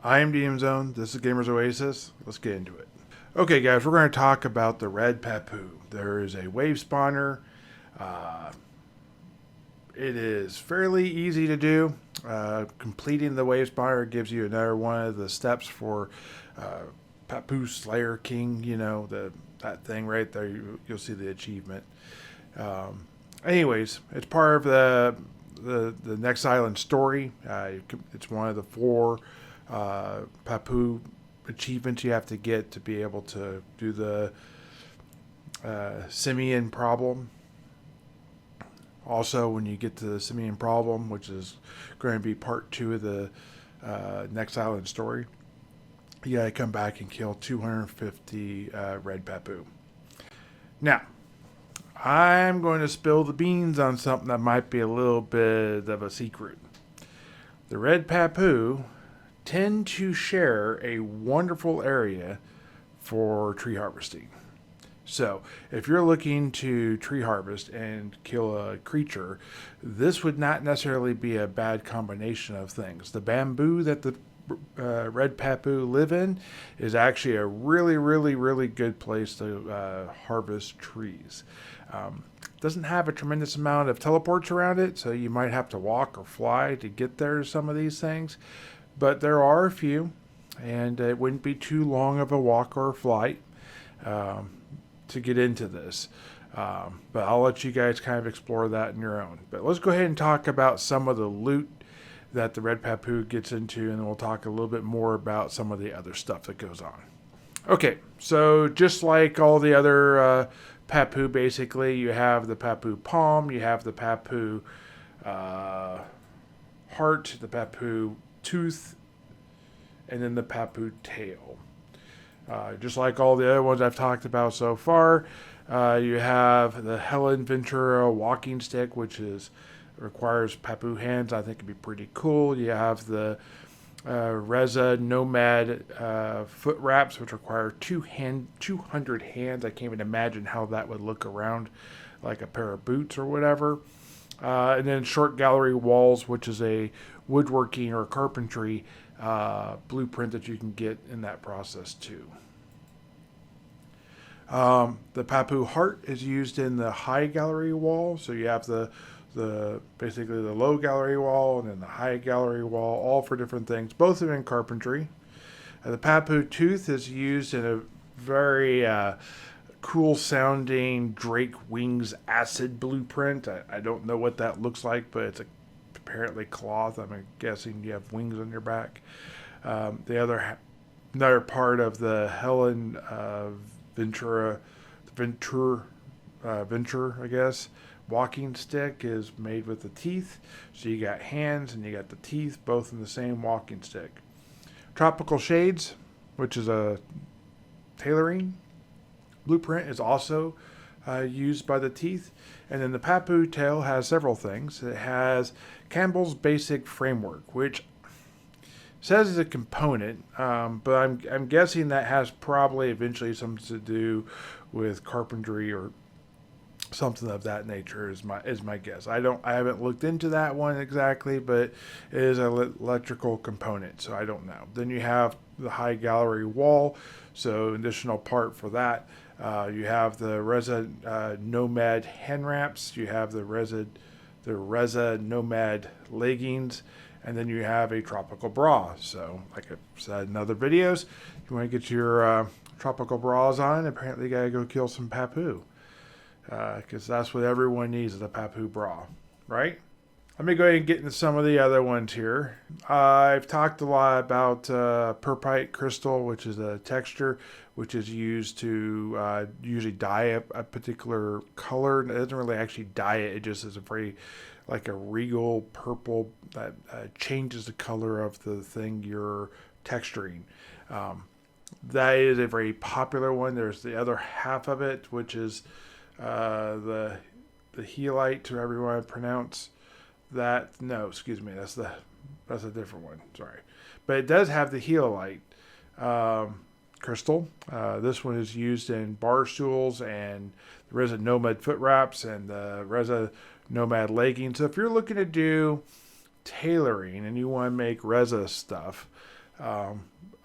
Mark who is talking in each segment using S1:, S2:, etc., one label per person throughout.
S1: I am DM Zone. This is Gamers Oasis. Let's get into it. Okay, guys, we're going to talk about the Red Papoo. There is a wave spawner. Uh, it is fairly easy to do. Completing the wave spawner gives you another one of the steps for Papoo Slayer King. You know, that thing right there. You'll see the achievement. Anyways, it's part of the Next Island story. It's one of the four Papoo achievements you have to get to be able to do the simian problem. Also, when you get to the simian problem, which is going to be part 2 of the Next Island story, you got to come back and kill 250 Red Papoo. Now, I'm going to spill the beans on something that might be a little bit of a secret. The Red Papoo tend to share a wonderful area for tree harvesting. So, if you're looking to tree harvest and kill a creature, this would not necessarily be a bad combination of things. The bamboo that the Red Papoo live in is actually a really good place to harvest trees. Doesn't have a tremendous amount of teleports around it, so you might have to walk or fly to get there to some of these things. But there are a few, and it wouldn't be too long of a walk or a flight to get into this. But I'll let you guys kind of explore that on your own. But let's go ahead and talk about some of the loot that the Red Papoo gets into, and then we'll talk a little bit more about some of the other stuff that goes on. Okay, so just like all the other Papoo, basically, you have the Papoo palm, you have the Papoo heart, the Papoo tooth, and then the Papoo tail. Just like all the other ones I've talked about so far, you have the Helen Ventura walking stick, which requires Papoo hands. I think it'd be pretty cool. You have the Reza Nomad foot wraps, which require 200 hands. I can't even imagine how that would look around like a pair of boots or whatever. And then short gallery walls, which is a woodworking or carpentry blueprint that you can get in that process too. The Papoo heart is used in the high gallery wall, so you have the basically the low gallery wall and then the high gallery wall, all for different things. Both are in carpentry. The Papoo tooth is used in a very cool sounding Drake Wings acid blueprint. I don't know what that looks like, but it's apparently cloth. I'm guessing you have wings on your back. Another part of the Helen Ventura, I guess, walking stick is made with the teeth. So you got hands and you got the teeth, both in the same walking stick. Tropical Shades, which is a tailoring blueprint, is also used by the teeth. And then the Papoo tail has several things. It has Campbell's basic framework, which says it's a component, but I'm guessing that has probably eventually something to do with carpentry or something of that nature is my guess. I haven't looked into that one exactly, but it is an electrical component, so I don't know. Then you have the high gallery wall, so additional part for that. You have the Reza Nomad hand wraps. You have the Reza Nomad leggings. And then you have a tropical bra. So, like I said in other videos, if you want to get your tropical bras on, apparently you got to go kill some Papoo. Because that's what everyone needs, is a Papoo bra, right? Let me go ahead and get into some of the other ones here. I've talked a lot about perpite crystal, which is a texture which is used to usually dye a particular color. It doesn't really actually dye it. It just is like a regal purple that changes the color of the thing you're texturing. That is a very popular one. There's the other half of it, which is the heelite, whatever you want to pronounce that. No, excuse me, that's a different one. Sorry, but it does have the heelite crystal. This one is used in bar stools and the Reza Nomad foot wraps and the Reza Nomad leggings. So if you're looking to do tailoring and you want to make Reza stuff, A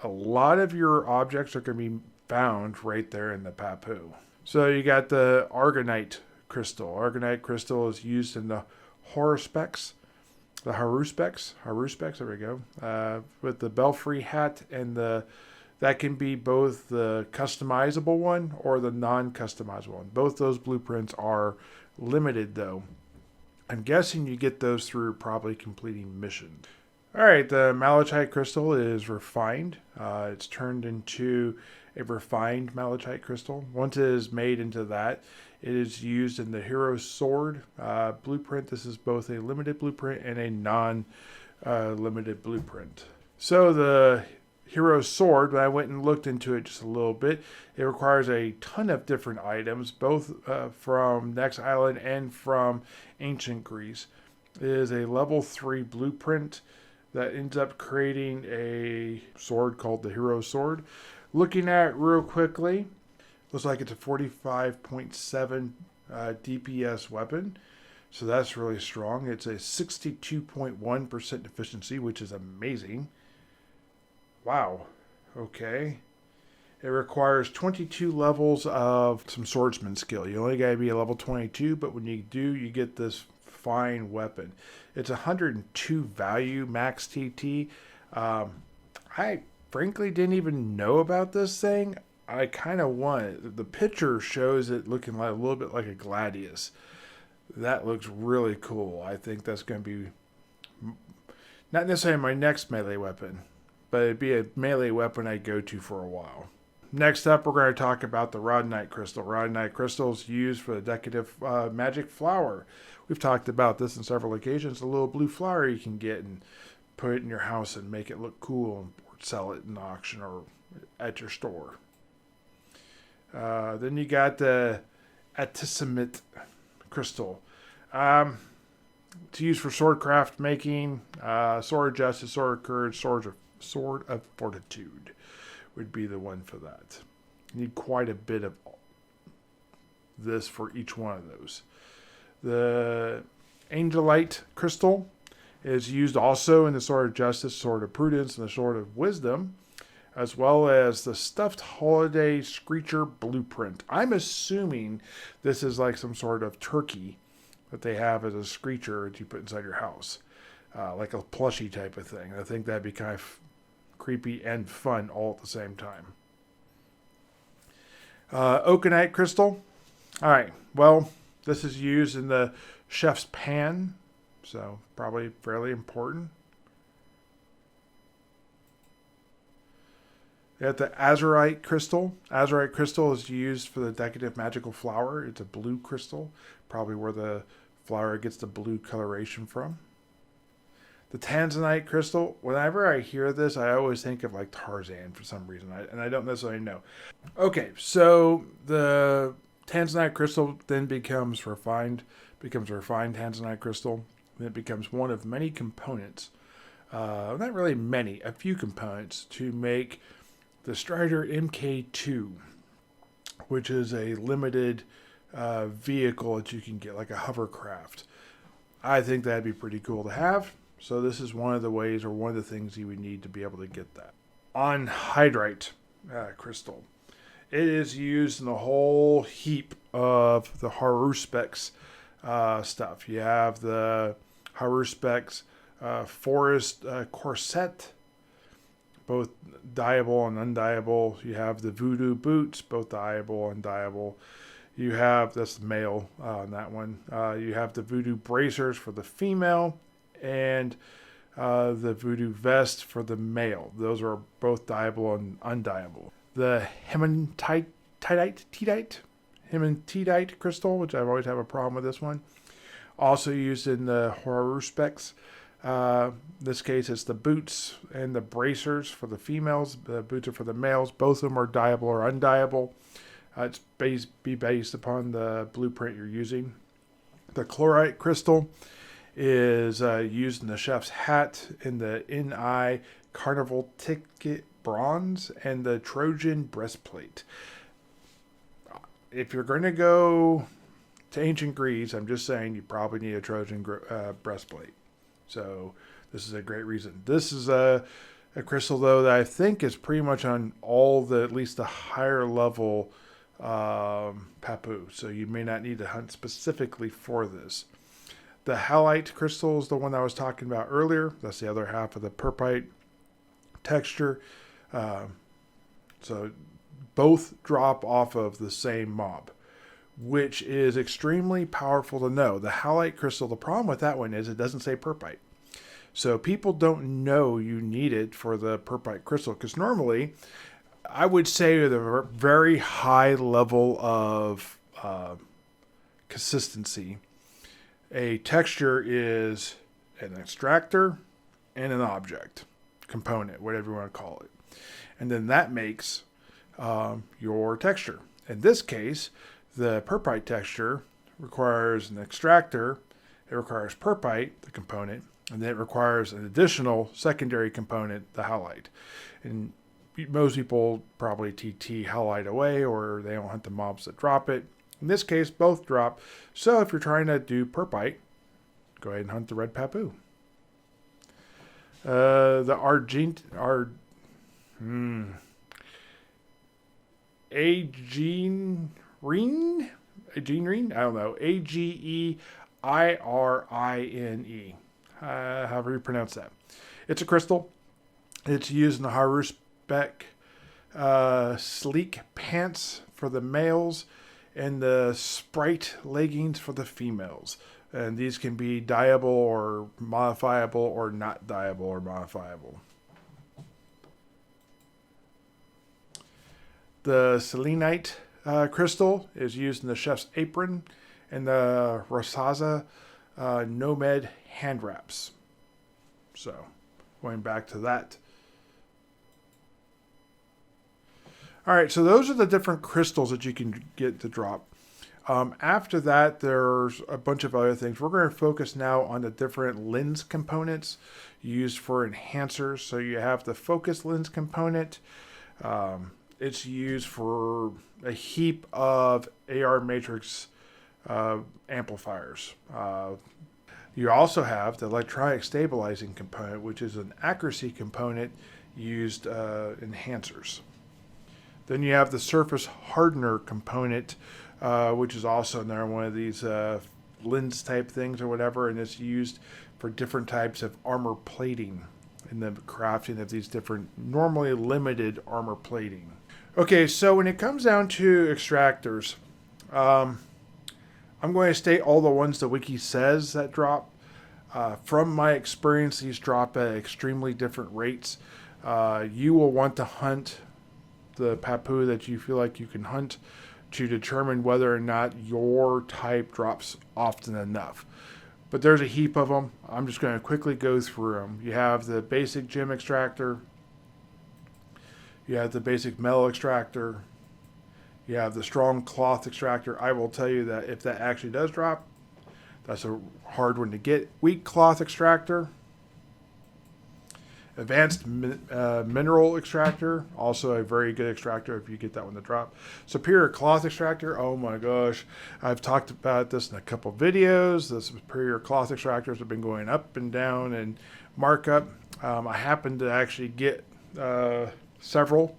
S1: lot of your objects are going to be found right there in the Papoo. So you got the Argonite crystal. Argonite crystal is used in the Haruspecs, there we go, with the belfry hat and that can be both the customizable one or the non-customizable one. Both those blueprints are limited though. I'm guessing you get those through probably completing missions. All right, the malachite crystal is refined. It's turned into a refined malachite crystal. Once it is made into that, it is used in the hero's sword blueprint. This is both a limited blueprint and a non-limited blueprint. So the hero's sword, when I went and looked into it just a little bit, it requires a ton of different items, both from Next Island and from ancient Greece. It is a level 3 blueprint that ends up creating a sword called the hero's sword. Looking at it real quickly, looks like it's a 45.7 DPS weapon. So that's really strong. It's a 62.1% efficiency, which is amazing. Wow. Okay. It requires 22 levels of some swordsman skill. You only got to be a level 22, but when you do, you get this fine weapon. It's 102 value max TT. I frankly didn't even know about this thing. I kind of want it. The picture shows it looking like a little bit like a gladius. That looks really cool. I think that's going to be not necessarily my next melee weapon, but it'd be a melee weapon I go to for a while. Next up, we're going to talk about the Rhodonite crystal. Rhodonite crystal is used for the decorative magic flower. We've talked about this on several occasions. A little blue flower you can get and put it in your house and make it look cool and sell it in auction or at your store. Then you got the Atisimite crystal. It's used for swordcraft making, sword of justice, sword of courage, sword of fortitude would be the one for that. You need quite a bit of this for each one of those. The Angelite crystal is used also in the sword of justice, sword of prudence, and the sword of wisdom, as well as the stuffed holiday screecher blueprint. I'm assuming this is like some sort of turkey that they have as a screecher that you put inside your house, like a plushie type of thing. I think that'd be kind of creepy and fun all at the same time. Oakenite crystal. All right, well, this is used in the chef's pan, so probably fairly important. We have the Azurite crystal. Azurite crystal is used for the decorative magical flower. It's a blue crystal, probably where the flower gets the blue coloration from. The Tanzanite crystal, whenever I hear this, I always think of like Tarzan for some reason, and I don't necessarily know. Okay, so the Tanzanite crystal then becomes refined Tanzanite crystal. Then it becomes one of many components, not really many, a few components to make the Strider MK2, which is a limited vehicle that you can get, like a hovercraft. I think that'd be pretty cool to have. So this is one of the ways, or one of the things you would need to be able to get that. Anhydrite crystal. It is used in the whole heap of the Haruspecs stuff. You have the Haruspecs forest corset, both dyeable and undyeable. You have the voodoo boots, both dyeable and undyeable. You have, that's the male on that one. You have the voodoo bracers for the female, and the voodoo vest for the male. Those are both dyeable and undyeable. The hematite crystal, which I've always have a problem with this one, also used in the Haruspecs. In this case, it's the boots and the bracers for the females. The boots are for the males. Both of them are dyeable or undyeable. It's based upon the blueprint you're using. The chlorite crystal is used in the chef's hat, in the NI Carnival Ticket Bronze, and the Trojan breastplate. If you're going to go to ancient Greece, I'm just saying you probably need a Trojan breastplate. So this is a great reason. This is A crystal, though, that I think is pretty much on all the, at least the higher level Papoo. So you may not need to hunt specifically for this. The halite crystal is the one I was talking about earlier. That's the other half of the perpite texture. So both drop off of the same mob, which is extremely powerful to know. The halite crystal, the problem with that one is it doesn't say perpite. So people don't know you need it for the perpite crystal, because normally I would say with a very high level of consistency, a texture is an extractor and an object component, whatever you want to call it. And then that makes your texture. In this case, the perpite texture requires an extractor, it requires perpite, the component, and then it requires an additional secondary component, the halite. And most people probably TT halite away, or they don't hunt the mobs that drop it. In this case, both drop. So if you're trying to do perpite, go ahead and hunt the Red Papoo. The Agerine? I don't know. Ageirine. However you pronounce that. It's a crystal. It's used in the Haru spec sleek pants for the males and the Sprite leggings for the females. And these can be dyeable or modifiable or not dyeable or modifiable. The selenite crystal is used in the chef's apron and the Rosaza Nomad hand wraps. So, going back to that. All right, so those are the different crystals that you can get to drop. After that, there's a bunch of other things. We're going to focus now on the different lens components used for enhancers. So you have the focus lens component. It's used for a heap of AR matrix amplifiers. You also have the electronic stabilizing component, which is an accuracy component used enhancers. Then you have the surface hardener component, which is also another one of these lens type things or whatever, and it's used for different types of armor plating in the crafting of these different normally limited armor plating. Okay, so when it comes down to extractors, I'm going to state all the ones the wiki says that drop. From my experience, these drop at extremely different rates. You will want to hunt the Papoo that you feel like you can hunt to determine whether or not your type drops often enough. But there's a heap of them. I'm just going to quickly go through them. You have the basic gem extractor. You have the basic metal extractor. You have the strong cloth extractor. I will tell you that if that actually does drop, that's a hard one to get. Weak cloth extractor. Advanced mineral extractor, also a very good extractor if you get that one to drop. Superior cloth extractor, oh my gosh. I've talked about this in a couple videos. The superior cloth extractors have been going up and down in markup. I happened to actually get several.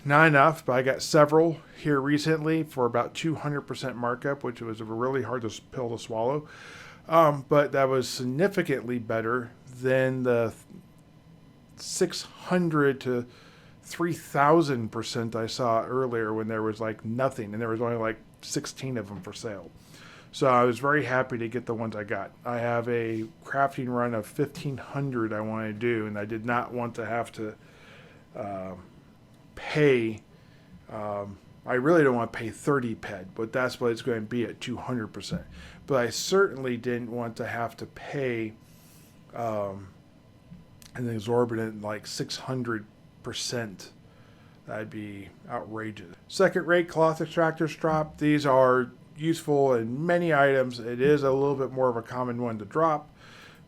S1: Not enough, but I got several here recently for about 200% markup, which was a really hard pill to swallow. But that was significantly better than the 600 to 3,000% I saw earlier when there was like nothing, and there was only like 16 of them for sale. So I was very happy to get the ones I got. I have a crafting run of 1,500 I want to do, and I did not want to have to pay. I really don't want to pay 30 ped, but that's what it's going to be at 200%. But I certainly didn't want to have to pay an exorbitant like 600%. That'd be outrageous. Second rate cloth extractors drop. These are useful in many items. It is a little bit more of a common one to drop,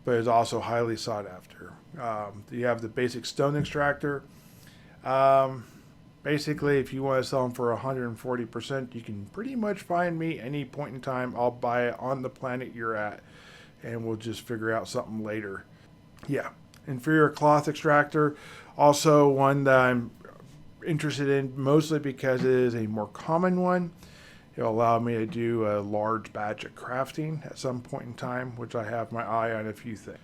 S1: but it's also highly sought after. You have the basic stone extractor. Basically, if you want to sell them for 140%, you can pretty much find me any point in time. I'll buy it on the planet you're at, and we'll just figure out something later. Yeah. inferior cloth extractor. Also one that I'm interested in mostly because it is a more common one. It'll allow me to do a large batch of crafting at some point in time, which I have my eye on a few things.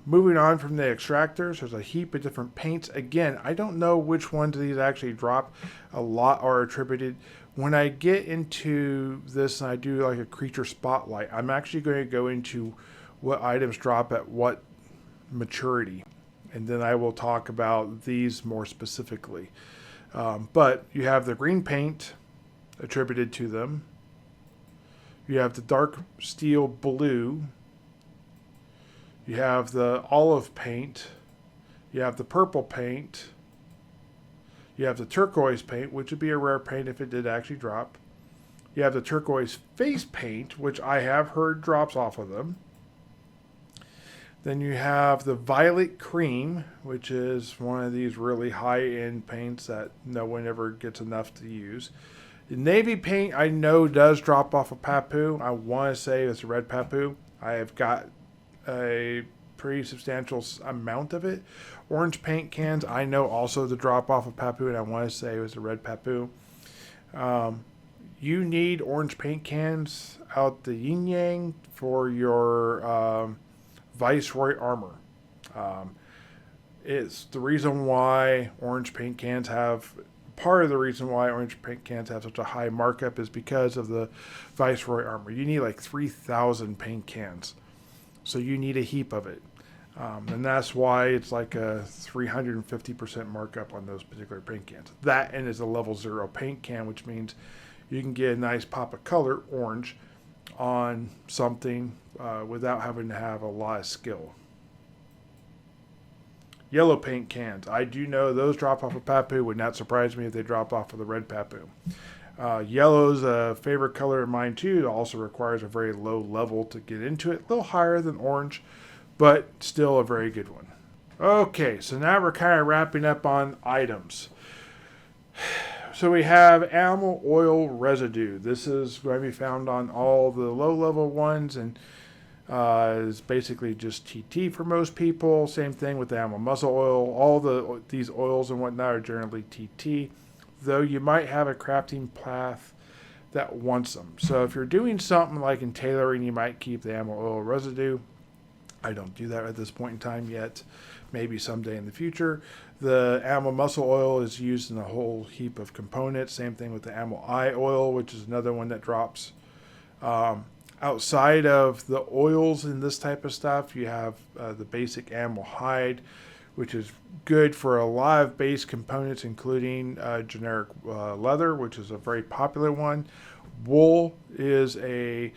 S1: Moving on from the extractors, there's a heap of different paints. Again, I don't know which ones of these actually drop. A lot are attributed. When I get into this and I do like a creature spotlight, I'm actually going to go into what items drop at what maturity. And then I will talk about these more specifically. But you have the green paint attributed to them. You have the dark steel blue. You have the olive paint. You have the purple paint. You have the turquoise paint, which would be a rare paint if it did actually drop. You have the turquoise face paint, which I have heard drops off of them. Then you have the violet cream, which is one of these really high-end paints that no one ever gets enough to use. The navy paint I know does drop off of Papoo. I want to say it's a Red Papoo. I have got a pretty substantial amount of it. Orange paint cans I know also the drop off of Papoo, and I want to say it was a Red Papoo. You need orange paint cans out the yin yang for your Viceroy armor. It's the reason why orange paint cans have part of the reason why orange paint cans have such a high markup is because of the Viceroy armor. You need like 3,000 paint cans, so you need a heap of it, and that's why it's like a 350% markup on those particular paint cans. That and is a level 0 paint can, which means you can get a nice pop of color, orange, on something without having to have a lot of skill. Yellow paint cans. I do know those drop off of Papoo. Would not surprise me if they drop off of the Red Papoo. Yellow's a favorite color of mine too. It also requires a very low level to get into it. A little higher than orange, but still a very good one. Okay, so now we're kind of wrapping up on items. So we have animal oil residue. This is going to be found on all the low-level ones and is basically just TT for most people. Same thing with the animal muscle oil. All these oils and whatnot are generally TT, though you might have a crafting path that wants them. So if you're doing something like in tailoring, you might keep the animal oil residue. I don't do that at this point in time yet. Maybe someday in the future. The animal muscle oil is used in a whole heap of components. Same thing with the animal eye oil, which is another one that drops. Outside of the oils and this type of stuff, you have the basic animal hide, which is good for a lot of base components, including generic leather, which is a very popular one. Wool is a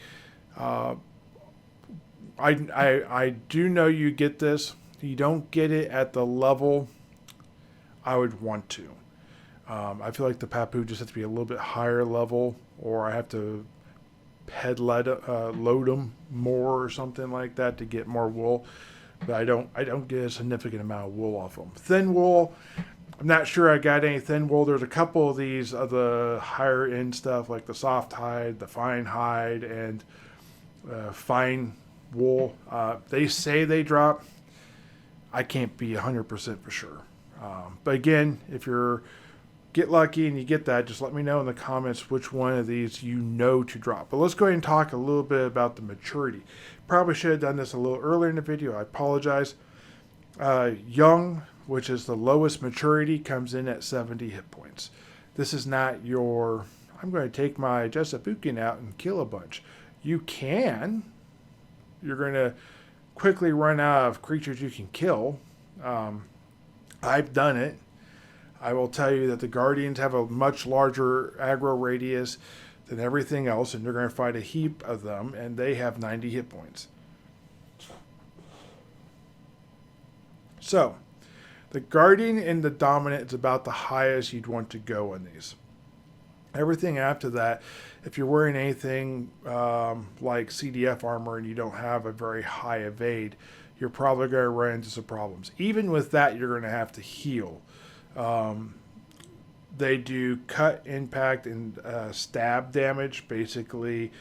S1: I do know you get this. You don't get it at the level I would want to. I feel like the Papoo just has to be a little bit higher level, or I have to load them more or something like that to get more wool. But I don't get a significant amount of wool off them. Thin wool, I'm not sure I got any thin wool. There's a couple of these of the higher end stuff like the soft hide, the fine hide, and fine wool. They say they drop. I can't be 100% for sure. But again, if you're get lucky and you get that, just let me know in the comments which one of these you know to drop. But let's go ahead and talk a little bit about the maturity. Probably should have done this a little earlier in the video. I apologize. Young, which is the lowest maturity, comes in at 70 hit points. This is not your, I'm going to take my Jessupukin out and kill a bunch. You can. You're going to quickly run out of creatures you can kill. I've done it. I will tell you that the Guardians have a much larger aggro radius than everything else, and you're going to fight a heap of them, and they have 90 hit points. So, the Guardian and the Dominant is about the highest you'd want to go on these. Everything after that, if you're wearing anything like CDF armor and you don't have a very high evade, you're probably going to run into some problems. Even with that, you're going to have to heal. They do cut, impact, and stab damage. Basically,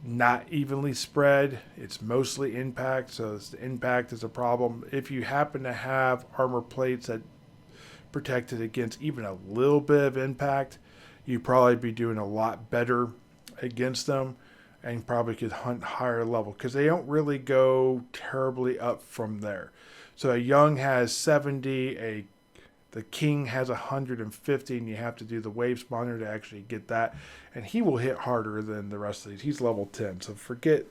S1: not evenly spread. It's mostly impact, so the impact is a problem. If you happen to have armor plates that protect it against even a little bit of impact, you'd probably be doing a lot better against them and probably could hunt higher level because they don't really go terribly up from there. So a young has 70, the king has 150, and you have to do the wave spawner to actually get that. And he will hit harder than the rest of these. He's level 10, so forget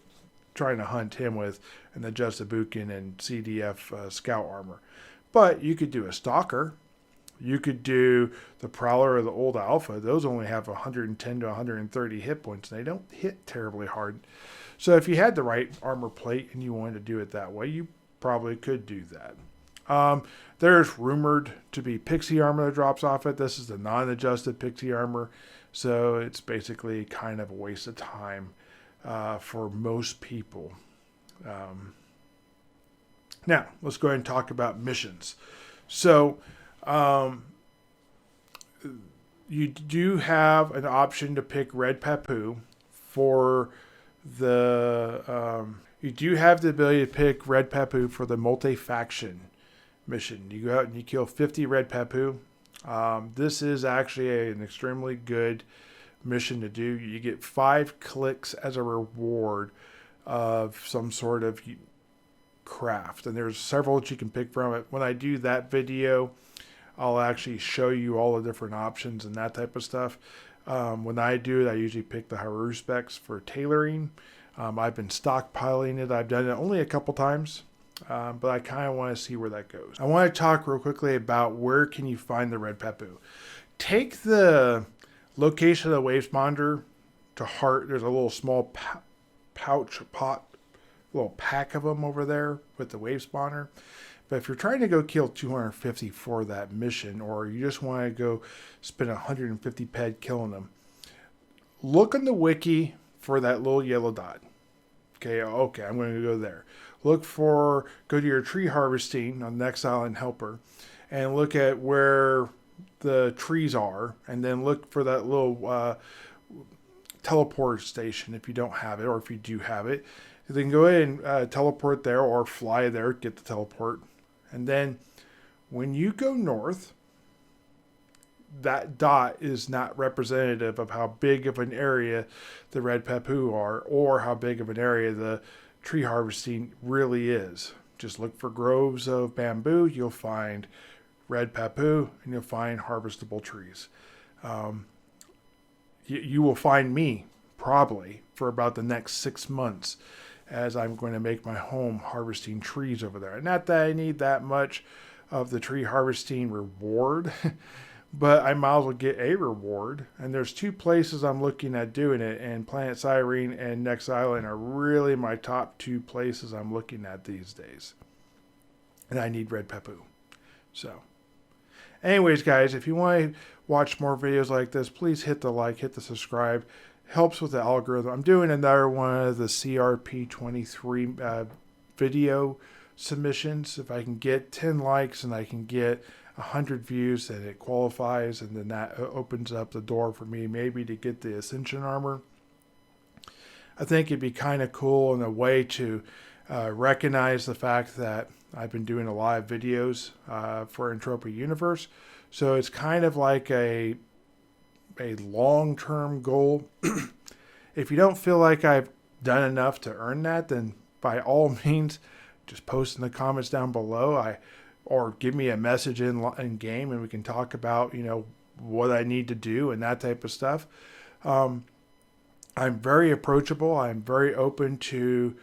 S1: trying to hunt him with an adjusted Buchan and CDF scout armor. But you could do a stalker. You could do the Prowler or the Old Alpha. Those only have 110 to 130 hit points, and they don't hit terribly hard. So if you had the right armor plate and you wanted to do it that way, you probably could do that. There's rumored to be pixie armor that drops off it. This is the non-adjusted pixie armor, so it's basically kind of a waste of time for most people. Now, let's go ahead and talk about missions. So, you do have an option to pick Red Papoo for the. You do have the ability to pick Red Papoo for the multi-faction mission. You go out and you kill 50 Red Papoo. This is actually an extremely good mission to do. You get 5 clicks as a reward of some sort of craft, and there's several that you can pick from it. When I do that video, I'll actually show you all the different options and that type of stuff. When I do it, I usually pick the Haru specs for tailoring. I've been stockpiling it. I've done it only a couple times, but I kind of want to see where that goes. I want to talk real quickly about where can you find the Red Papoo. Take the location of the wave spawner to heart. There's a little small little pack of them over there with the wave spawner. But if you're trying to go kill 250 for that mission, or you just want to go spend 150 ped killing them, look on the wiki for that little yellow dot. Okay, I'm going to go there. Go to your tree harvesting on Next Island Helper, and look at where the trees are, and then look for that little teleport station if you don't have it, or if you do have it. Then go ahead and teleport there, or fly there, get the teleport. And then when you go north, that dot is not representative of how big of an area the Red Papoo are, or how big of an area the tree harvesting really is. Just look for groves of bamboo. You'll find Red Papoo, and you'll find harvestable trees. You will find me probably for about the next 6 months, as I'm going to make my home harvesting trees over there. Not that I need that much of the tree harvesting reward, but I might as well get a reward. And there's 2 places I'm looking at doing it, and Planet Cyrene and Next Island are really my top 2 places I'm looking at these days. And I need Red Papoo. So, anyways, guys, if you want to watch more videos like this, please hit the like, hit the subscribe. Helps with the algorithm. I'm doing another one of the CRP 23 video submissions. If I can get 10 likes and I can get 100 views, then it qualifies, and then that opens up the door for me maybe to get the Ascension armor. I think it'd be kind of cool in a way to recognize the fact that I've been doing a lot of videos for Entropy Universe. So it's kind of like a long-term goal. If you don't feel like I've done enough to earn that, then by all means, just post in the comments down below, or give me a message in game, and we can talk about what I need to do and that type of stuff. I'm very approachable. I'm very open to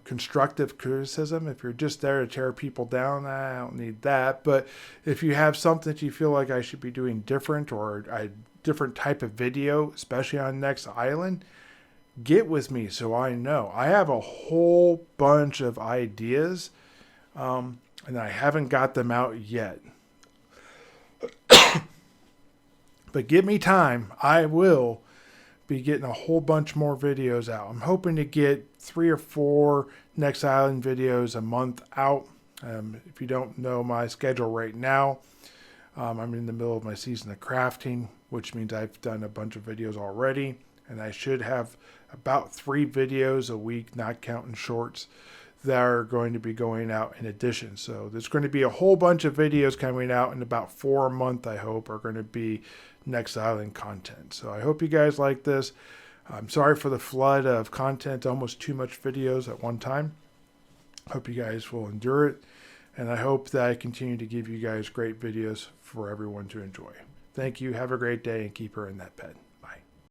S1: constructive criticism. If you're just there to tear people down, I don't need that. But if you have something that you feel like I should be doing different, or a different type of video, especially on Next Island, get with me so I know. I have a whole bunch of ideas, and I haven't got them out yet. But give me time. I will be getting a whole bunch more videos out. I'm hoping to get 3 or 4 Next Island videos a month out. If you don't know my schedule right now, I'm in the middle of my season of crafting, which means I've done a bunch of videos already, and I should have about 3 videos a week, not counting shorts, that are going to be going out in addition. So there's going to be a whole bunch of videos coming out in about 4 a month, I hope, are going to be Next Island content. So I hope you guys like this. I'm sorry for the flood of content, almost too much videos at one time. Hope you guys will endure it. And I hope that I continue to give you guys great videos for everyone to enjoy. Thank you. Have a great day and keep her in that pen.